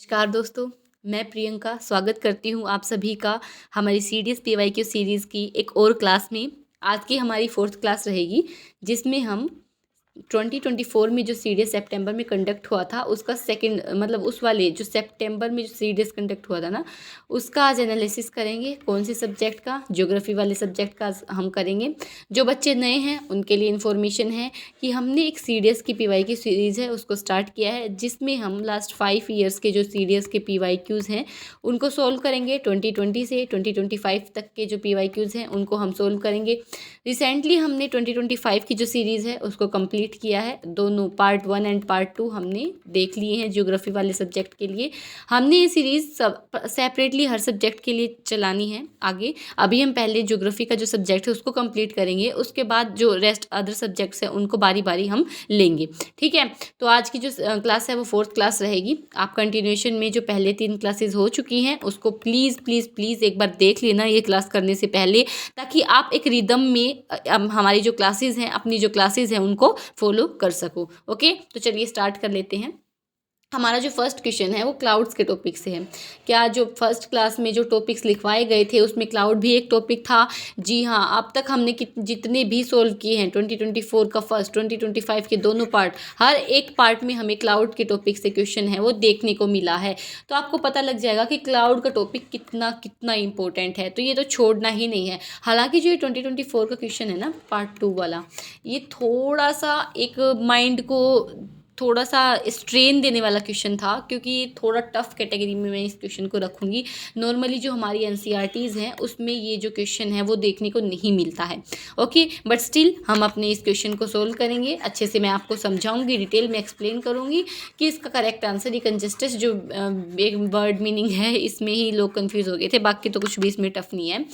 नमस्कार दोस्तों, मैं प्रियंका स्वागत करती हूँ आप सभी का हमारी सीडीएस पीवाईक्यू सीरीज़ की एक और क्लास में। आज की हमारी 4th क्लास रहेगी जिसमें हम 2024 में जो सीडीएस सितंबर में कंडक्ट हुआ था उसका सेकंड मतलब उस वाले जो सितंबर में जो सीडीएस कंडक्ट हुआ था ना उसका आज एनालिसिस करेंगे। कौन से सब्जेक्ट का? ज्योग्राफी वाले सब्जेक्ट का हम करेंगे। जो बच्चे नए हैं उनके लिए इन्फॉर्मेशन है कि हमने एक सीडीएस की पीवाईक्यू सीरीज़ है उसको स्टार्ट किया है जिसमें हम लास्ट 5 ईयर्स के जो सीडीएस के पीवाईक्यूज़ हैं उनको सोल्व करेंगे। 2020 से 2025 तक के जो पीवाईक्यूज़ हैं उनको हम सोल्व करेंगे। रिसेंटली हमने 2025 की जो सीरीज़ है उसको कंप्लीट किया है। दोनों पार्ट 1 एंड पार्ट 2 हमने देख लिए हैं ज्योग्राफी वाले सब्जेक्ट के लिए। हमने ये सीरीज़ सब सेपरेटली हर सब्जेक्ट के लिए चलानी है आगे। अभी हम पहले ज्योग्राफी का जो सब्जेक्ट है उसको कंप्लीट करेंगे, उसके बाद जो रेस्ट अदर सब्जेक्ट्स हैं उनको बारी बारी हम लेंगे। ठीक है, तो आज की जो क्लास है वो 4th क्लास रहेगी। आप कंटिन्यूएशन में जो पहले 3 क्लासेस हो चुकी हैं उसको प्लीज़ प्लीज़ प्लीज़ एक बार देख लेना ये क्लास करने से पहले, ताकि आप एक रिदम में हमारी जो क्लासेस हैं अपनी जो क्लासेस हैं उनको फॉलो कर सको। ओके, तो चलिए स्टार्ट कर लेते हैं। हमारा जो फर्स्ट क्वेश्चन है वो क्लाउड्स के टॉपिक से है। क्या जो फर्स्ट क्लास में जो टॉपिक्स लिखवाए गए थे उसमें क्लाउड भी एक टॉपिक था? जी हाँ, अब तक हमने जितने भी सोल्व किए हैं 2024 का फर्स्ट 2025 के दोनों पार्ट, हर एक पार्ट में हमें क्लाउड के टॉपिक से क्वेश्चन है वो देखने को मिला है। तो आपको पता लग जाएगा कि क्लाउड का टॉपिक कितना कितना इंपॉर्टेंट है, तो ये तो छोड़ना ही नहीं है। हालांकि जो ये 2024 का क्वेश्चन है ना पार्ट 2 वाला, ये थोड़ा सा एक माइंड को थोड़ा सा स्ट्रेन देने वाला क्वेश्चन था, क्योंकि थोड़ा टफ कैटेगरी में मैं इस क्वेश्चन को रखूँगी। नॉर्मली जो हमारी एनसीईआरटीज़ हैं उसमें ये जो क्वेश्चन है वो देखने को नहीं मिलता है। ओके, बट स्टिल हम अपने इस क्वेश्चन को सोल्व करेंगे अच्छे से। मैं आपको समझाऊंगी, डिटेल में एक्सप्लेन करूँगी कि इसका करेक्ट आंसर ये कंजस्टेस जो एक वर्ड मीनिंग है इसमें ही लोग कन्फ्यूज़ हो गए थे, बाकी तो कुछ भी इसमें टफ नहीं है।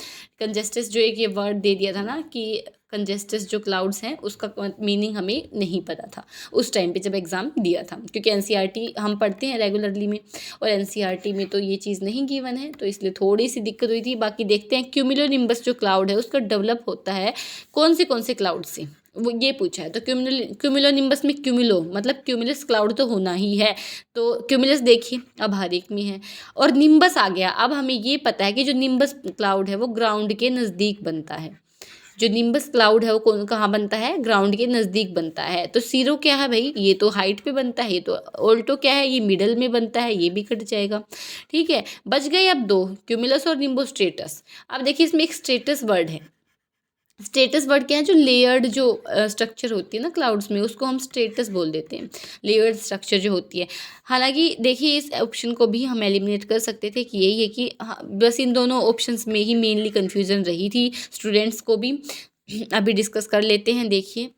कंजस्टेस जो एक ये वर्ड दे दिया था ना कि कंजस्टेस जो क्लाउड्स हैं उसका मीनिंग हमें नहीं पता था उस टाइम पे जब एग्ज़ाम दिया था, क्योंकि एनसीईआरटी हम पढ़ते हैं रेगुलरली में और एनसीईआरटी में तो ये चीज़ नहीं गिवन है, तो इसलिए थोड़ी सी दिक्कत हुई थी। बाकी देखते हैं क्यूमुलोनिम्बस जो क्लाउड है उसका डेवलप होता है कौन से क्लाउड से, वो ये पूछा है। तो क्यूमुलोनिम्बस में क्यूमुलो मतलब क्यूमुलस क्लाउड तो होना ही है, तो क्यूमुलस देखिए अब हर एक में है। और निम्बस आ गया। अब हमें ये पता है कि जो निम्बस क्लाउड है वो ग्राउंड के नज़दीक बनता है। जो निम्बस क्लाउड है वो कहाँ बनता है? ग्राउंड के नज़दीक बनता है। तो सीरो क्या है भाई? ये तो हाइट पे बनता है। ये तो ऑल्टो क्या है? ये मिडल में बनता है, ये भी कट जाएगा। ठीक है, बच गए अब 2, क्यूमुलस और निम्बो स्ट्रेटस। अब देखिए इसमें एक स्ट्रेटस वर्ड है। स्टेटस वर्ड क्या है? जो लेयर्ड जो स्ट्रक्चर होती है ना क्लाउड्स में उसको हम स्टेटस बोल देते हैं, लेयर्ड स्ट्रक्चर जो होती है। हालांकि देखिए इस ऑप्शन को भी हम एलिमिनेट कर सकते थे कि यही है कि बस इन दोनों ऑप्शंस में ही मेनली कन्फ्यूज़न रही थी स्टूडेंट्स को भी। अभी डिस्कस कर लेते हैं। देखिए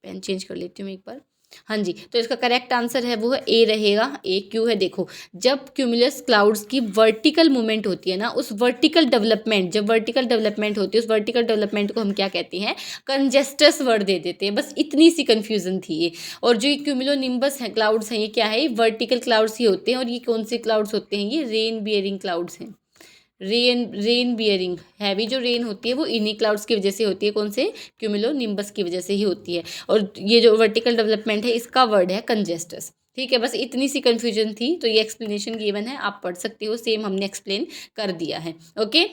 पेन चेंज कर लेती हूँ एक बार। हाँ जी, तो इसका करेक्ट आंसर है वो है ए रहेगा। ए क्यों है? देखो, जब क्यूमुलस क्लाउड्स की वर्टिकल मूवमेंट होती है ना, उस वर्टिकल डेवलपमेंट जब वर्टिकल डेवलपमेंट होती है उस वर्टिकल डेवलपमेंट को हम क्या कहते हैं? कंजेस्टस वर्ड दे देते हैं। बस इतनी सी कन्फ्यूज़न थी ये। और जो ये क्यूमुलोनिम्बस है क्लाउड्स हैं ये क्या है? वर्टिकल क्लाउड्स ही होते हैं। और ये कौन से क्लाउड्स होते हैं? ये रेन बियरिंग क्लाउड्स हैं। रेन बियरिंग, हैवी जो रेन होती है वो इन्हीं क्लाउड्स की वजह से होती है। कौन से? क्यूमुलोनिम्बस की वजह से ही होती है। और ये जो वर्टिकल डेवलपमेंट है इसका वर्ड है कंजेस्टस। ठीक है, बस इतनी सी कन्फ्यूजन थी, तो ये एक्सप्लेनेशन गिवन है, आप पढ़ सकते हो। सेम हमने एक्सप्लेन कर दिया है। ओके,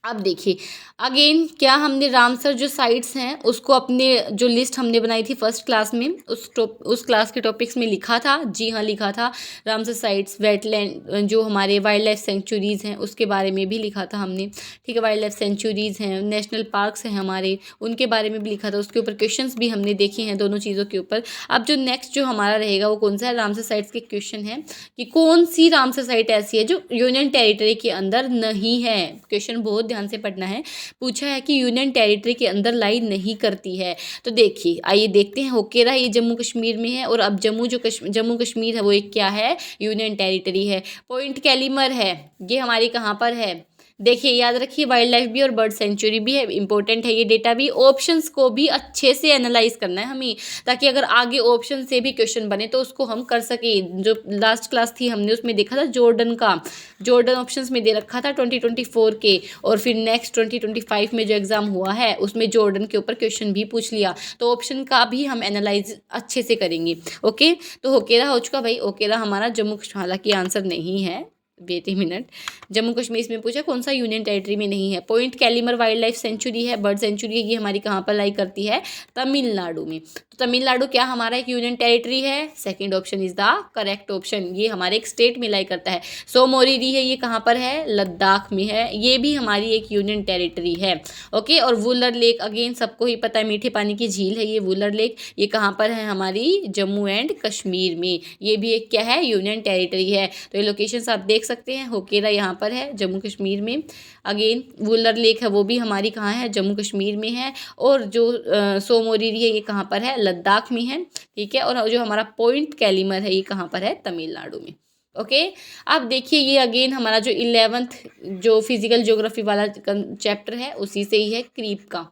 अब देखिए अगेन क्या हमने रामसर जो साइट्स हैं उसको अपने जो लिस्ट हमने बनाई थी फर्स्ट क्लास में उस क्लास के टॉपिक्स में लिखा था। जी हाँ, लिखा था। रामसर साइट्स, वेटलैंड, जो हमारे वाइल्ड लाइफ सेंचुरीज़ हैं उसके बारे में भी लिखा था हमने। ठीक है, वाइल्ड लाइफ सेंचुरीज़ हैं, नेशनल पार्क्स हैं हमारे, उनके बारे में भी लिखा था। उसके ऊपर क्वेश्चंस भी हमने देखे हैं दोनों चीज़ों के ऊपर। अब जो नेक्स्ट जो हमारा रहेगा वो कौन सा है? रामसर साइट्स के क्वेश्चन है कि कौन सी रामसर साइट ऐसी है जो यूनियन टेरिटरी के अंदर नहीं है। क्वेश्चन बहुत ध्यान से पढ़ना है। पूछा है कि यूनियन टेरिटरी के अंदर लाई नहीं करती है। तो देखिए आइए देखते हैं। होके रहा ये जम्मू कश्मीर में है, और अब जम्मू कश्मीर है वो एक क्या है? यूनियन टेरिटरी है। पॉइंट कैलीमर है, ये हमारी कहाँ पर है? देखिए याद रखिए, वाइल्ड लाइफ भी और बर्ड सेंचुरी भी है, इंपॉर्टेंट है ये डेटा भी। ऑप्शंस को भी अच्छे से एनालाइज करना है हमें, ताकि अगर आगे ऑप्शन से भी क्वेश्चन बने तो उसको हम कर सकें। जो लास्ट क्लास थी हमने उसमें देखा था जॉर्डन का, जॉर्डन ऑप्शंस में दे रखा था 2024 के, और फिर नेक्स्ट 2025 में जो एग्ज़ाम हुआ है उसमें जॉर्डन के ऊपर क्वेश्चन भी पूछ लिया, तो ऑप्शन का भी हम एनालाइज अच्छे से करेंगे। ओके, तो होकेरा हो चुका भाई, होकेरा हमारा जम्मू, हालांकि आंसर नहीं है, wait a minute. Jammu Kashmir इसमें पूछा कौन सा यूनियन टेरिटरी में नहीं है। Point Calimere wildlife sanctuary है, बर्ड सेंचुरी है, ये हमारी कहाँ पर लाई करती है, तमिलनाडु में। तो तमिलनाडु क्या हमारा एक यूनियन टेरिटरी है, second option is the correct option, ये हमारे एक स्टेट में लाई करता है। सोमोरिरी है, ये कहाँ पर है, लद्दाख में है, ये भी हमारी एक यूनियन टेरिटरी है। ओके, और वुलर लेक अगेन सबको ही पता है, मीठे पानी की झील है ये वुलर लेक, ये कहाँ पर है, हमारी जम्मू एंड कश्मीर में, ये भी एक क्या है, यूनियन टेरिटरी है। तो ये लोकेशंस आप देख सकते हैं, होकेरा यहाँ पर है जम्मू कश्मीर में, अगेन वुलर लेक है वो भी हमारी कहाँ है, जम्मू कश्मीर में है, और जो सोमोरिरी है ये कहाँ पर है, लद्दाख में है, ठीक है। और जो हमारा पॉइंट कैलिमर है ये कहाँ पर है, तमिलनाडु में। ओके, अब देखिए ये अगेन हमारा जो 11th जो फिजिकल ज्योग्राफी वाला चैप्टर है उसी से ही है, क्रीप का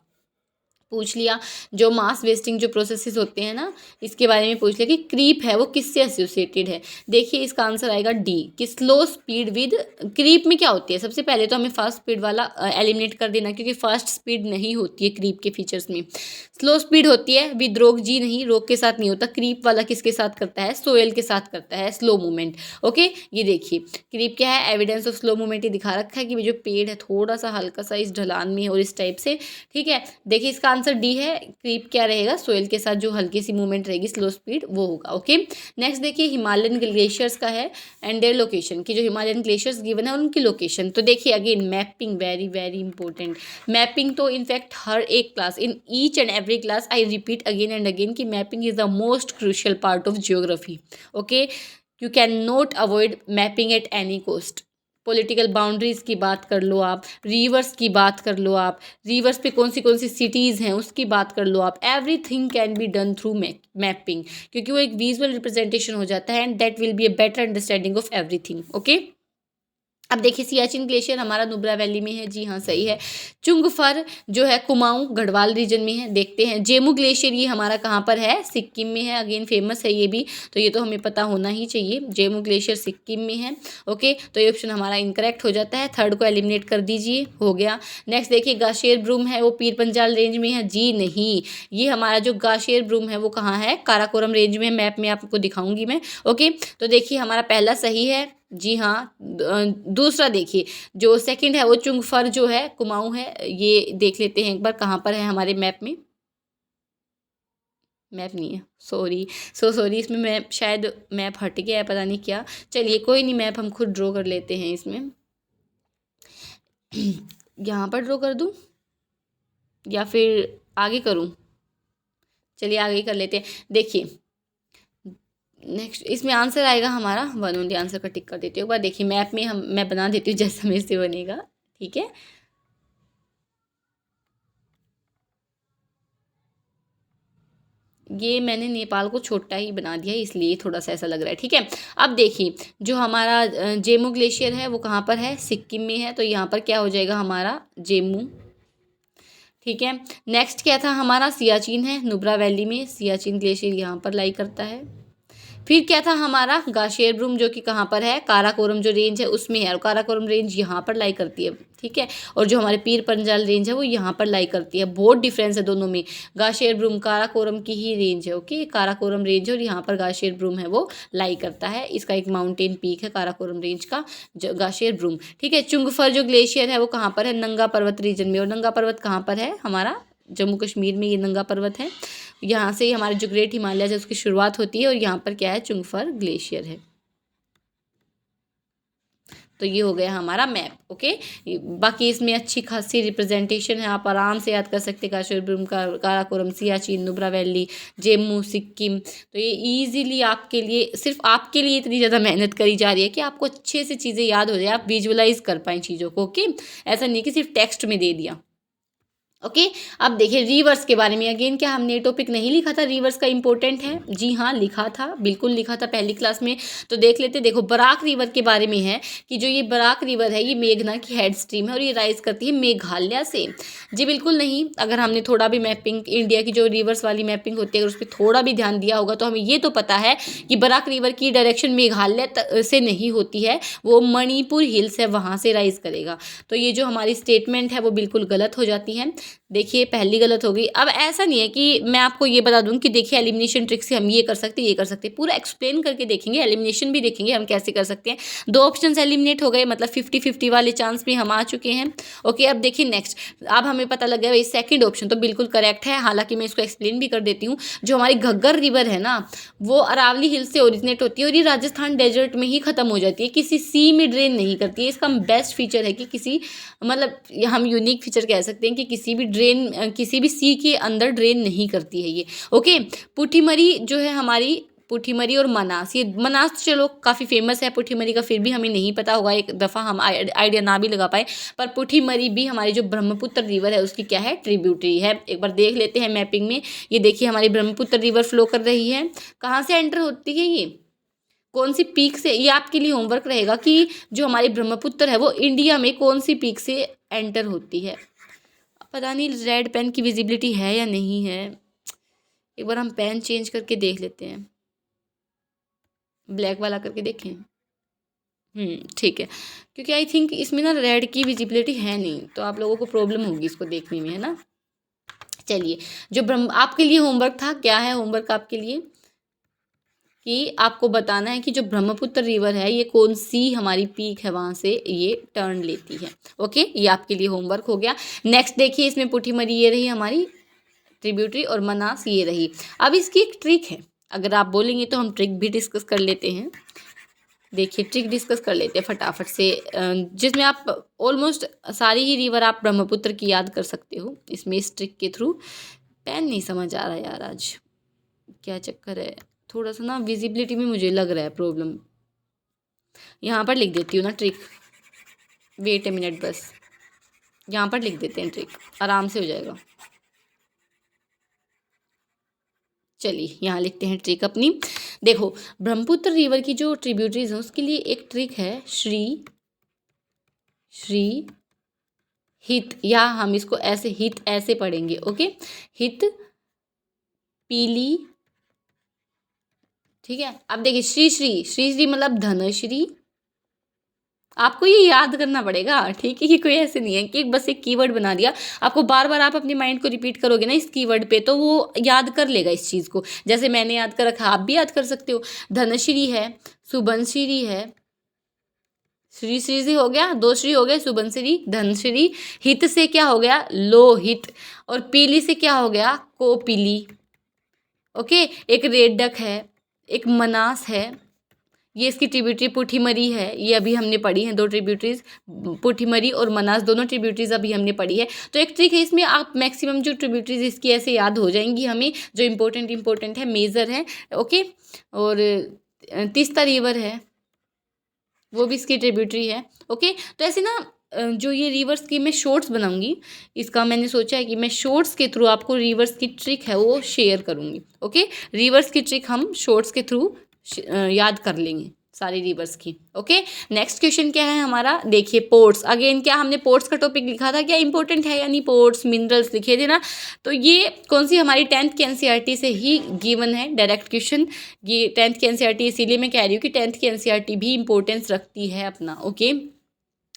पूछ लिया। जो मास वेस्टिंग जो प्रोसेसेस होते हैं ना, इसके बारे में पूछ लिया कि क्रीप है वो किससे एसोसिएटेड है। देखिए इसका आंसर आएगा डी, कि स्लो स्पीड विद, क्रीप में क्या होती है, सबसे पहले तो हमें फास्ट स्पीड वाला एलिमिनेट कर देना, क्योंकि फास्ट स्पीड नहीं होती है क्रीप के फीचर्स में, स्लो स्पीड होती है विद रोक, जी नहीं, रोक के साथ नहीं होता। क्रीप वाला किसके साथ करता है, सोयल के साथ करता है, स्लो मूवमेंट। ओके, ये देखिए क्रीप क्या है, एविडेंस ऑफ स्लो मूवमेंट, ये दिखा रखा है कि जो पेड़ है थोड़ा सा हल्का सा इस ढलान में है और इस टाइप से, ठीक है। देखिए इसका आंसर डी है, क्रीप क्या रहेगा, सोयल के साथ जो हल्की सी मूवमेंट रहेगी, स्लो स्पीड, वो होगा। ओके, नेक्स्ट देखिए हिमालयन ग्लेशियर्स का है एंड देयर लोकेशन, की जो हिमालयन ग्लेशियर्स गिवन है उनकी लोकेशन। तो देखिए again mapping, very very important. Mapping तो इनफैक्ट हर एक class, in each and every class I repeat again and again कि mapping is the most crucial part of geography. Okay, you can not avoid mapping at any cost. Political boundaries की बात कर लो आप, reverse की बात कर लो आप, reverse पे कौन सी सिटीज़ हैं उसकी बात कर लो आप, everything can be done through mapping, क्योंकि वो एक विजुअल रिप्रेजेंटेशन हो जाता है and that will be a better understanding of everything. Okay, अब देखिए सियाचिन ग्लेशियर हमारा नुब्रा वैली में है, जी हाँ सही है। चुंगफर जो है कुमाऊं गढ़वाल रीजन में है, देखते हैं। जेमू ग्लेशियर ये हमारा कहाँ पर है, सिक्किम में है, अगेन फेमस है ये भी, तो ये तो हमें पता होना ही चाहिए, जेमू ग्लेशियर सिक्किम में है। ओके, तो ये ऑप्शन हमारा इनकरेक्ट हो जाता है, थर्ड को एलिमिनेट कर दीजिए, हो गया। नेक्स्ट देखिए गाशेर ब्रूम है, वो पीर पंजाल रेंज में है, जी नहीं, ये हमारा जो गाशेर ब्रूम है वो कहाँ है, काराकोरम रेंज में, मैप में आपको दिखाऊंगी मैं। ओके, तो देखिए हमारा पहला सही है, जी हाँ। दूसरा देखिए जो सेकंड है वो चुंगफर जो है कुमाऊं है, ये देख लेते हैं एक बार कहाँ पर है हमारे मैप में, मैप नहीं है, सॉरी इसमें मैप, शायद मैप हट गया है, पता नहीं क्या। चलिए कोई नहीं, मैप हम खुद ड्रॉ कर लेते हैं इसमें। यहाँ पर ड्रॉ कर दूँ या फिर आगे करूँ, चलिए आगे कर लेते हैं। देखिए नेक्स्ट इसमें आंसर आएगा हमारा, वन ओनली आंसर का टिक कर देती हूँ एक बार। देखिए मैप में मैं बना देती हूँ जैसा मेरे से बनेगा, ठीक है। ये मैंने नेपाल को छोटा ही बना दिया इसलिए थोड़ा सा ऐसा लग रहा है, ठीक है। अब देखिए जो हमारा जेमू ग्लेशियर है वो कहाँ पर है, सिक्किम में है, तो यहाँ पर क्या हो जाएगा हमारा जेमू, ठीक है। नेक्स्ट क्या था हमारा, सियाचिन है नुब्रा वैली में, सियाचिन ग्लेशियर यहाँ पर लाई करता है। फिर क्या था हमारा गाशेर ब्रूम जो कि कहाँ पर है, काराकोरम जो रेंज है उसमें है, और काराकोरम रेंज यहाँ पर लाई करती है, ठीक है। और जो हमारे पीर पंजाल रेंज है वो यहाँ पर लाई करती है, बहुत डिफरेंस है दोनों में। गाशेर ब्रूम काराकोरम की ही रेंज है, ओके, काराकोरम रेंज है और यहाँ पर गाशेर ब्रूम है वो लाई करता है, इसका एक माउंटेन पीक है काराकोरम रेंज का, गाशेर ब्रूम, ठीक है। चुंगफर जो ग्लेशियर है वो कहाँ पर है, नंगा पर्वत रीजन में, और नंगा पर्वत कहाँ पर है हमारा, जम्मू कश्मीर में ये नंगा पर्वत है। यहाँ से ही हमारे जो ग्रेट हिमालय है उसकी शुरुआत होती है, और यहाँ पर क्या है, चुंगफर ग्लेशियर है। तो ये हो गया हमारा मैप। ओके, बाकी इसमें अच्छी खासी रिप्रेजेंटेशन है, आप आराम से याद कर सकते हैं, काशेर ब्रूम का, काराकोरम, सियाचिन, नुब्रा वैली, जेमू, सिक्किम। तो ये इजीली आपके लिए, सिर्फ आपके लिए इतनी ज़्यादा मेहनत करी जा रही है कि आपको अच्छे से चीज़ें याद हो जाए, आप विजुअलाइज कर पाएँ चीज़ों को। ओके, ऐसा नहीं कि सिर्फ टेक्स्ट में दे दिया। ओके। अब देखिए रिवर्स के बारे में, अगेन क्या हमने टॉपिक नहीं लिखा था रिवर्स का इम्पोर्टेंट है? जी हाँ लिखा था, बिल्कुल लिखा था पहली क्लास में। तो देख लेते, देखो बराक रिवर के बारे में है कि जो ये बराक रिवर है ये मेघना की हेड स्ट्रीम है और ये राइज करती है मेघालय से। जी बिल्कुल नहीं, अगर हमने थोड़ा भी मैपिंग इंडिया की जो रिवर्स वाली मैपिंग होती है अगर उस पर थोड़ा भी ध्यान दिया होगा तो हमें ये तो पता है कि बराक रिवर की डायरेक्शन मेघालय से नहीं होती है, वो मणिपुर हिल्स है वहाँ से राइज करेगा। तो ये जो हमारी स्टेटमेंट है वो बिल्कुल गलत हो जाती है। देखिए पहली गलत हो गई। अब ऐसा नहीं है कि मैं आपको ये बता दूं कि देखिए एलिमिनेशन ट्रिक से हम ये कर सकते हैं ये कर सकते हैं, पूरा एक्सप्लेन करके देखेंगे, एलिमिनेशन भी देखेंगे हम कैसे कर सकते हैं। दो ऑप्शंस एलिमिनेट हो गए, मतलब 50-50 वाले चांस भी हम आ चुके हैं। ओके अब देखिए नेक्स्ट, अब हमें पता लग गया भाई सेकंड ऑप्शन तो बिल्कुल करेक्ट है। हालांकि मैं इसको एक्सप्लेन भी कर देती हूँ। जो हमारी घग्गर रिवर है ना वो अरावली हिल्स से ओरिजिनेट होती है और ये राजस्थान डेजर्ट में ही खत्म हो जाती है, किसी सी में ड्रेन नहीं करती है। इसका बेस्ट फीचर है कि किसी मतलब हम यूनिक फीचर कह सकते हैं कि किसी भी सी के अंदर ड्रेन नहीं करती है ये। ओके पुठीमरी जो है हमारी, पुठीमरी और मनास, ये मनास तो चलो काफ़ी फेमस है, पुठीमरी का फिर भी हमें नहीं पता होगा, एक दफ़ा हम आइडिया ना भी लगा पाए। पर पुठीमरी भी हमारी जो ब्रह्मपुत्र रिवर है उसकी क्या है, ट्रिब्यूटरी है। एक बार देख लेते हैं मैपिंग में, ये देखिए हमारी ब्रह्मपुत्र रिवर फ्लो कर रही है, कहाँ से एंटर होती है ये, कौन सी पीक से। ये आपके लिए होमवर्क रहेगा कि जो हमारी ब्रह्मपुत्र है वो इंडिया में कौन सी पीक से एंटर होती है। पता नहीं रेड पेन की विजिबिलिटी है या नहीं है, एक बार हम पेन चेंज करके देख लेते हैं, ब्लैक वाला करके देखें। ठीक है, क्योंकि आई थिंक इसमें ना रेड की विजिबिलिटी है नहीं, तो आप लोगों को प्रॉब्लम होगी इसको देखने में, है ना। चलिए जो आपके लिए होमवर्क था, क्या है होमवर्क आपके लिए कि आपको बताना है कि जो ब्रह्मपुत्र रिवर है ये कौन सी हमारी पीक है वहाँ से ये टर्न लेती है। ओके ये आपके लिए होमवर्क हो गया। नेक्स्ट देखिए इसमें पुठीमरी ये रही हमारी ट्रिब्यूटरी और मनास ये रही। अब इसकी एक ट्रिक है, अगर आप बोलेंगे तो हम ट्रिक भी डिस्कस कर लेते हैं। देखिए ट्रिक डिस्कस कर लेते हैं फटाफट से, जिसमें आप ऑलमोस्ट सारी ही रिवर आप ब्रह्मपुत्र की याद कर सकते हो इसमें, इस ट्रिक के थ्रू। पेन नहीं समझ आ रहा यार आज, क्या चक्कर है, थोड़ा सा ना विजिबिलिटी में मुझे लग रहा है प्रॉब्लम। यहाँ पर लिख देती हूँ ना ट्रिक, वेट ए मिनट बस, यहाँ पर लिख देते हैं ट्रिक, आराम से हो जाएगा। चलिए यहाँ लिखते हैं ट्रिक अपनी। देखो ब्रह्मपुत्र रिवर की जो ट्रिब्यूटरीज हैं उसके लिए एक ट्रिक है श्री हित, या हम इसको ऐसे हित ऐसे पढ़ेंगे। ओके हित पीली, ठीक है। अब देखिए श्री मतलब धनश्री, आपको ये याद करना पड़ेगा, ठीक है। कि कोई ऐसे नहीं है कि बस एक कीवर्ड बना दिया, आपको बार बार आप अपने माइंड को रिपीट करोगे ना इस कीवर्ड पे तो वो याद कर लेगा इस चीज़ को, जैसे मैंने याद कर रखा आप भी याद कर सकते हो। धनश्री है, सुबनश्री है, श्री से हो गया, दो श्री हो गए, सुबनश्री धनश्री, हित से क्या हो गया लोहित, और पीली से क्या हो गया कोपीली। ओके एक रेडक है, एक मनास है, ये इसकी ट्रिब्यूटरी पुठीमरी है, ये अभी हमने पढ़ी है, दो ट्रिब्यूटरीज पुठीमरी और मनास दोनों ट्रिब्यूटरीज अभी हमने पढ़ी है। तो एक ट्रिक है इसमें, आप मैक्सिमम जो ट्रिब्यूटरीज इसकी ऐसे याद हो जाएंगी हमें, जो इम्पोर्टेंट है मेजर है। ओके और तीस्ता रिवर है वो भी इसकी ट्रिब्यूटरी है। ओके तो ऐसे ना जो ये रिवर्स की मैं शॉर्ट्स बनाऊंगी, इसका मैंने सोचा है कि मैं शॉर्ट्स के थ्रू आपको रिवर्स की ट्रिक है वो शेयर करूंगी। ओके रिवर्स की ट्रिक हम शॉर्ट्स के थ्रू याद कर लेंगे सारी रिवर्स की। ओके नेक्स्ट क्वेश्चन क्या है हमारा, देखिए पोर्ट्स, अगेन क्या हमने पोर्ट्स का टॉपिक लिखा था, क्या इंपॉर्टेंट है यानी पोर्ट्स मिनरल्स लिखे थे ना, तो ये कौन सी हमारी 10th के एनसीईआरटी से ही गिवन है डायरेक्ट क्वेश्चन। ये 10th के एनसीईआरटी इसीलिए मैं कह रही हूँ कि 10th की एनसीईआरटी भी इंपॉर्टेंस रखती है अपना। ओके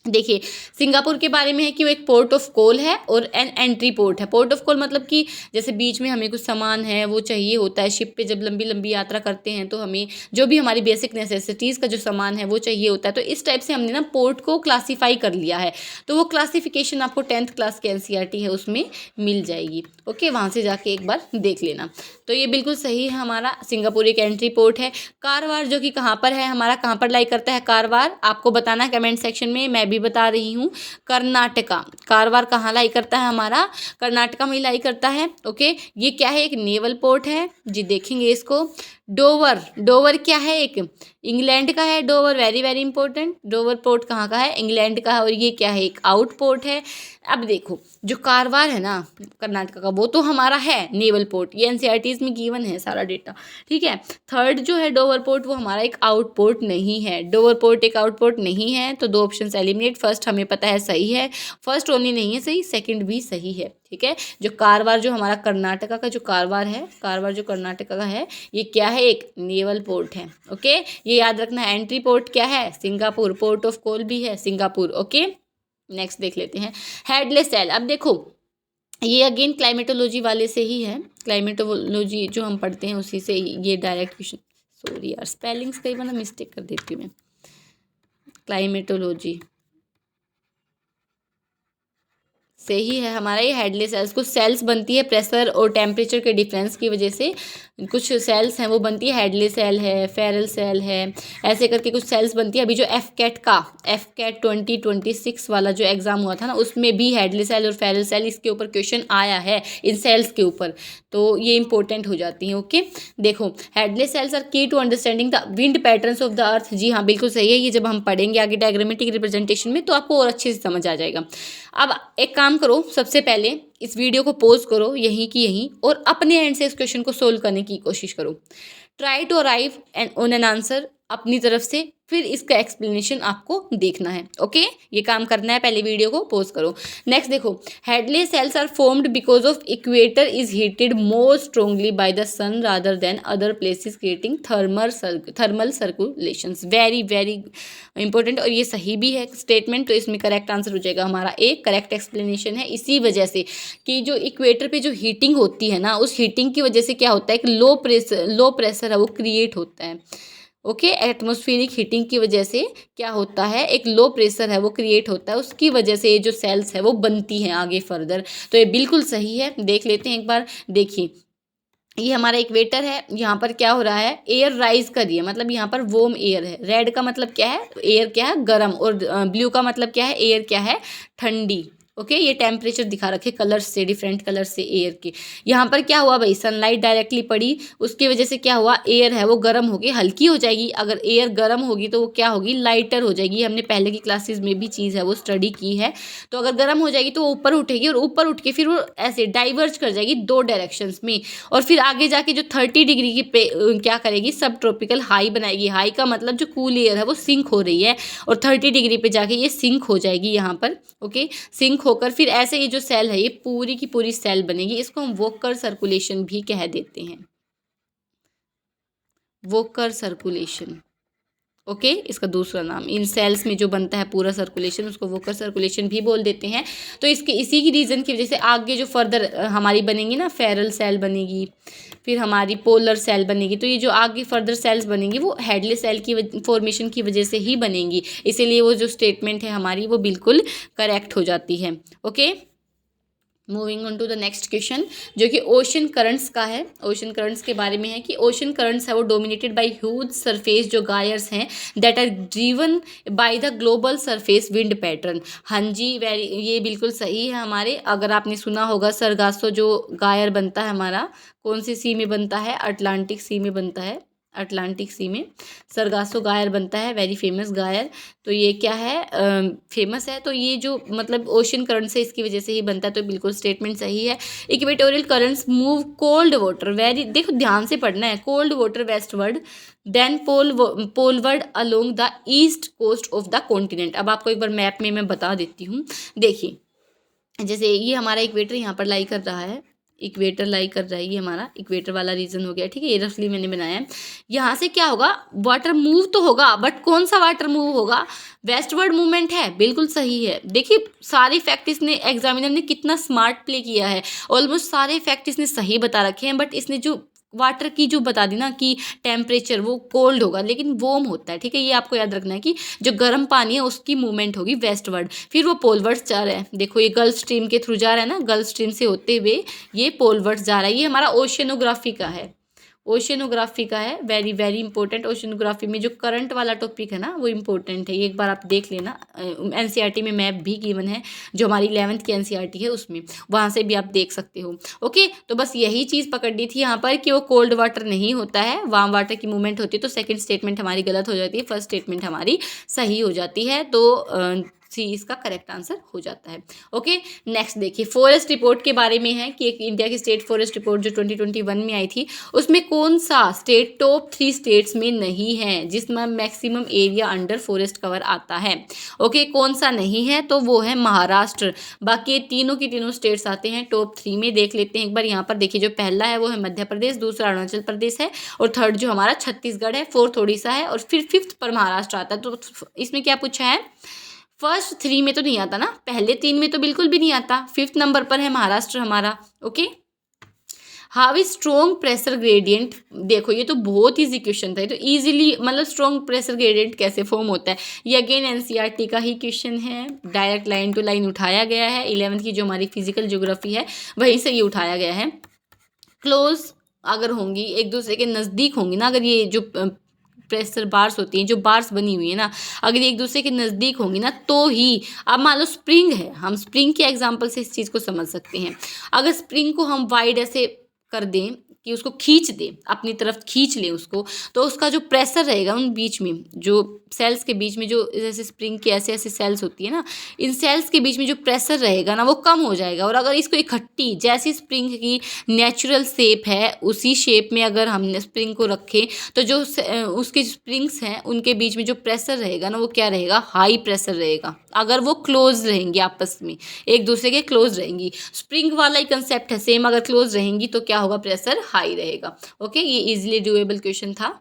देखिए सिंगापुर के बारे में है कि वो एक पोर्ट ऑफ कॉल है और एन एंट्री पोर्ट है। पोर्ट ऑफ कॉल मतलब कि जैसे बीच में हमें कुछ सामान है वो चाहिए होता है, शिप पे जब लंबी लंबी यात्रा करते हैं तो हमें जो भी हमारी बेसिक नेसेसिटीज़ का जो सामान है वो चाहिए होता है, तो इस टाइप से हमने ना पोर्ट को क्लासीफाई कर लिया है। तो वो क्लासिफिकेशन आपको 10th क्लास के एनसीईआरटी है उसमें मिल जाएगी। ओके वहाँ से जाके एक बार देख लेना। तो ये बिल्कुल सही है, हमारा सिंगापुर एक एंट्री पोर्ट है। कारवार जो कि कहाँ पर है हमारा, कहाँ पर लाई करता है कारवार, आपको बताना है कमेंट सेक्शन में, मैं भी बता रही हूँ। कर्नाटका, कारवार कहाँ लाई करता है हमारा, कर्नाटका में लाई करता है। ओके ये क्या है, एक नेवल पोर्ट है जी, देखेंगे इसको। डोवर, डोवर क्या है? एक इंग्लैंड का है Dover, very very important. Dover port कहाँ का है? इंग्लैंड का है। और ये क्या है? एक आउट पोर्ट है। अब देखो जो कारवार है ना कर्नाटका का, वो तो हमारा है नेवल पोर्ट, ये एनसीईआरटीज में गिवन है सारा डेटा, ठीक है। थर्ड जो है डोवर पोर्ट, वो हमारा एक आउट पोर्ट नहीं है। डोवर पोर्ट एक आउट पोर्ट नहीं है, तो दो ऑप्शन एलिमिनेट। फर्स्ट हमें पता है सही है, फर्स्ट ओनली नहीं है सही, सेकंड भी सही है, ठीक है। जो कारवार जो हमारा कर्नाटका का जो कारवार है, कारवार जो कर्नाटका का है, ये क्या है? एक नेवल पोर्ट है, ओके। ये याद रखना है। एंट्री पोर्ट क्या है? सिंगापुर। पोर्ट ऑफ कॉल भी है सिंगापुर, ओके। नेक्स्ट देख लेते हैं हेडलेस सेल। अब देखो ये अगेन क्लाइमेटोलॉजी वाले से ही है, क्लाइमेटोलॉजी जो हम पढ़ते हैं उसी से ये डायरेक्ट क्वेश्चन। सॉरी यार, स्पेलिंग्स कई बार मिस्टेक कर देती हूँ मैं। क्लाइमेटोलॉजी से ही है हमारा ये हेडलेस सेल्स। कुछ सेल्स बनती है प्रेशर और टेम्परेचर के डिफरेंस की वजह से, कुछ सेल्स हैं वो बनती है, हेडलेस सेल है, फेरल सेल है, ऐसे करके कुछ सेल्स बनती है। अभी जो एफ कैट 2026 वाला जो एग्ज़ाम हुआ था ना, उसमें भी हेडलेस सेल और फेरल सेल इसके ऊपर क्वेश्चन आया है, इन सेल्स के ऊपर, तो ये इंपॉर्टेंट हो जाती हैं, ओके। देखो Hadley cells are key to understanding the wind patterns of the earth. जी हाँ, बिल्कुल सही है। ये जब हम पढ़ेंगे आगे डायग्रामेटिक रिप्रेजेंटेशन में तो आपको और अच्छे से समझ आ जाएगा। अब एक काम करो, सबसे पहले इस वीडियो को पॉज करो यहीं की यहीं, और अपने एंड से इस क्वेश्चन को सोल्व करने की कोशिश करो। Try to arrive on an answer अपनी तरफ से, फिर इसका एक्सप्लेनेशन आपको देखना है, ओके। ये काम करना है, पहले वीडियो को पॉज करो। नेक्स्ट देखो, Hadley cells are formed because of equator is heated more strongly by the sun rather than other places, creating thermal circulation. Very very important, और ये सही भी है स्टेटमेंट, तो इसमें करेक्ट आंसर हो जाएगा हमारा एक। करेक्ट एक्सप्लेनेशन है इसी वजह से कि जो इक्वेटर पे जो हीटिंग होती है ना, उस हीटिंग की वजह से क्या होता है, एक लो प्रेशर है वो क्रिएट होता है, ओके। एटमॉस्फेरिक हीटिंग की वजह से क्या होता है, एक लो प्रेशर है वो क्रिएट होता है, उसकी वजह से ये जो सेल्स है वो बनती हैं आगे फर्दर। तो ये बिल्कुल सही है। देख लेते हैं एक बार, देखिए ये हमारा इक्वेटर है, यहाँ पर क्या हो रहा है, एयर राइज कर रही है, मतलब यहाँ पर वार्म एयर है। रेड का मतलब क्या है, एयर क्या है, गर्म, और ब्लू का मतलब क्या है, एयर क्या है, ठंडी, ओके। ये टेम्परेचर दिखा रखे कलर्स से, डिफरेंट कलर से एयर के। यहाँ पर क्या हुआ भाई, सनलाइट डायरेक्टली पड़ी, उसकी वजह से क्या हुआ, एयर है वो गर्म होगी, हल्की हो जाएगी। अगर एयर गर्म होगी तो वो क्या होगी, लाइटर हो जाएगी। हमने पहले की क्लासेस में भी चीज़ है वो स्टडी की है। तो अगर गर्म हो जाएगी तो वो ऊपर उठेगी, और ऊपर उठ के फिर वो ऐसे डाइवर्ज कर जाएगी दो डायरेक्शंस में, और फिर आगे जाके जो 30 डिग्री की पे क्या करेगी, सब ट्रॉपिकल हाई बनाएगी। हाई का मतलब जो कूल एयर है वो सिंक हो रही है, और 30 डिग्री पे जाके ये सिंक हो जाएगी यहाँ पर, ओके। सिंक होकर फिर ऐसे ये जो सेल है ये पूरी की पूरी सेल बनेगी। इसको हम वोकर सर्कुलेशन भी कह देते हैं, वोकर सर्कुलेशन, ओके। इसका दूसरा नाम, इन सेल्स में जो बनता है पूरा सर्कुलेशन, उसको वोकर सर्कुलेशन भी बोल देते हैं। तो इसके इसी की रीज़न की वजह से आगे जो फर्दर हमारी बनेंगी ना, फेरल सेल बनेगी, फिर हमारी पोलर सेल बनेगी, तो ये जो आगे फर्दर सेल्स बनेंगी वो हेडलेस सेल की फॉर्मेशन की वजह से ही बनेंगी। इसीलिए वो जो स्टेटमेंट है हमारी वो बिल्कुल करेक्ट हो जाती है, okay. Moving on to the next question, जो कि ओशन करंट्स का है। ओशन करंट्स के बारे में है कि ओशन करंट्स है वो डोमिनेटेड बाय ह्यूज सरफेस जो गायर्स हैं, that are driven by the global surface wind pattern. हाँ जी, वेरी, ये बिल्कुल सही है हमारे। अगर आपने सुना होगा सरगासो जो गायर बनता है हमारा, कौन सी सी में बनता है, अटलांटिक सी में बनता है, अटलांटिक सी में सरगासो गायर बनता है, वेरी फेमस गायर। तो ये क्या है, फेमस है। तो ये जो मतलब ओशन करंट से इसकी वजह से ही बनता है, तो बिल्कुल स्टेटमेंट सही है। Equatorial currents move cold water, very, देखो ध्यान से पढ़ना है, cold water westward then poleward along the east coast of the continent. अब आपको एक बार मैप में मैं बता देती हूँ। देखिए जैसे ये हमारा इक्वेटर यहाँ पर लाई कर रहा है, इक्वेटर लाई कर रहा है, ये हमारा इक्वेटर वाला रीजन हो गया, ठीक है। ये रफली मैंने बनाया है। यहाँ से क्या होगा, वाटर मूव तो होगा, बट कौन सा वाटर मूव होगा, वेस्टवर्ड मूवमेंट है, बिल्कुल सही है। देखिए सारे फैक्ट इसने, एग्जामिनर ने कितना स्मार्ट प्ले किया है, ऑलमोस्ट सारे फैक्ट इसने सही बता रखे हैं, बट इसने जो वाटर की जो बता दी ना कि टेम्परेचर वो कोल्ड होगा लेकिन वार्म होता है, ठीक है। ये आपको याद रखना है कि जो गर्म पानी है उसकी मूवमेंट होगी वेस्टवर्ड, फिर वो पोलवर्ड्स जा रहा है। देखो ये गल्फ स्ट्रीम के थ्रू जा रहा है ना, गल्फ स्ट्रीम से होते हुए ये पोलवर्ड्स जा रहा है। ये हमारा ओशियनोग्राफी का है, ओशियनोग्राफी का है, वेरी वेरी इंपॉर्टेंट। ओशियनोग्राफी में जो करंट वाला टॉपिक है ना वो इम्पोर्टेंट है, ये एक बार आप देख लेना। एनसीईआरटी में मैप भी गिवन है, जो हमारी 11th की एनसीईआरटी है उसमें, वहाँ से भी आप देख सकते हो। ओके, तो बस यही चीज़ पकड़नी थी यहाँ पर कि वो कोल्ड वाटर नहीं होता है, वार्म वाटर की मूवमेंट होती है। तो सेकेंड स्टेटमेंट हमारी गलत हो जाती है, फर्स्ट स्टेटमेंट हमारी सही हो जाती है। तो सी इसका करेक्ट आंसर हो जाता है। ओके, नेक्स्ट देखिए, फॉरेस्ट रिपोर्ट के बारे में है कि एक इंडिया की स्टेट फॉरेस्ट रिपोर्ट जो 2021 में आई थी, उसमें कौन सा स्टेट टॉप 3 स्टेट्स में नहीं है जिसमें maximum area under forest cover आता है। ओके, कौन सा नहीं है, तो वो है महाराष्ट्र। बाकी तीनों की तीनों स्टेट्स आते हैं टॉप 3 में। देख लेते हैं एक बार यहाँ पर, देखिए जो पहला है वो है मध्य प्रदेश, दूसरा अरुणाचल प्रदेश है, और थर्ड जो हमारा छत्तीसगढ़ है, फोर्थ उड़ीसा है, और फिर फिफ्थ पर महाराष्ट्र आता है। तो इसमें क्या पूछा है, फर्स्ट 3 में तो नहीं आता ना, पहले 3 में तो बिल्कुल भी नहीं आता, 5th नंबर पर है महाराष्ट्र हमारा। Okay, how is strong pressure gradient. देखो ये तो बहुत ईजी क्वेश्चन था, ये तो इजीली मतलब स्ट्रॉन्ग प्रेशर ग्रेडियंट कैसे फॉर्म होता है, ये अगेन एनसीईआरटी का ही क्वेश्चन है, डायरेक्ट लाइन टू लाइन उठाया गया है। 11th की जो हमारी फिजिकल ज्योग्राफी है वहीं से ये उठाया गया है। क्लोज अगर होंगी, एक दूसरे के नज़दीक होंगी ना, अगर ये जो प्रेशर बार्स होती हैं, जो बार्स बनी हुई है ना, अगर एक दूसरे के नज़दीक होंगी ना तो ही, अब मान लो स्प्रिंग है, हम स्प्रिंग के एग्जांपल से इस चीज़ को समझ सकते हैं। अगर स्प्रिंग को हम वाइड ऐसे कर दें कि उसको खींच दें, अपनी तरफ खींच लें उसको, तो उसका जो प्रेशर रहेगा उन बीच में, जो सेल्स के बीच में, जो जैसे स्प्रिंग की ऐसे ऐसे सेल्स होती है ना, इन सेल्स के बीच में जो प्रेशर रहेगा ना वो कम हो जाएगा। और अगर इसको इकट्ठी, जैसी स्प्रिंग की नेचुरल शेप है उसी शेप में अगर हम स्प्रिंग को रखें, तो जो उसके स्प्रिंग्स हैं उनके बीच में जो प्रेशर रहेगा ना वो क्या रहेगा, हाई प्रेशर रहेगा। अगर वो क्लोज रहेंगी आपस में, एक दूसरे के क्लोज रहेंगी, स्प्रिंग वाला ही कंसेप्ट है सेम, अगर क्लोज रहेंगी तो क्या होगा, प्रेशर हाई रहेगा। ओके, ये इजीली डूएबल क्वेश्चन था।